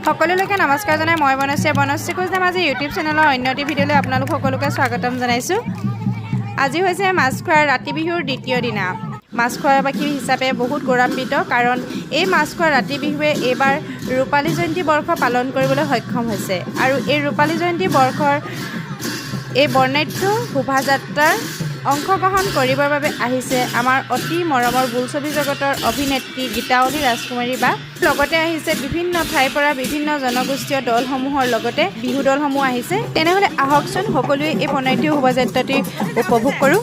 সকলোলৈকে নমস্কাৰ জনাই মই বনশ্ৰী কৈছে আজি ইউটিউব চেনেলৰ অন্য এটি ভিডিঅ'লৈ আপোনালোক সকলোকে স্বাগতম জনাইছোঁ। আজি হৈছে মাছ খোৱাৰ ৰাতি বিহুৰ দ্বিতীয় দিনা। মাছ খোৱাবাসী হিচাপে বহুত গৌৰৱান্বিত, কাৰণ এই মাছ খোৱাৰ ৰাতি বিহুৱে এইবাৰ ৰূপালী জয়ন্তী বৰ্ষ পালন কৰিবলৈ সক্ষম হৈছে। আৰু এই ৰূপালী জয়ন্তী বৰ্ষৰ এই বৰ্ণাঢ্য শোভাযাত্ৰাৰ অংশগ্ৰহণ কৰিবৰ বাবে আহিছে আমাৰ অতি মৰমৰ বোলছবি জগতৰ অভিনেত্ৰী গীতাৱলী ৰাজকুমাৰী বা লগতে আহিছে বিভিন্ন ঠাইৰ পৰা বিভিন্ন জনগোষ্ঠীয় দলসমূহৰ লগতে বিহু দলসমূহ আহিছে। তেনেহ'লে আহকচোন সকলোৱে এই বৰ্ণাঢ্য শোভাযাত্ৰাটি উপভোগ কৰোঁ।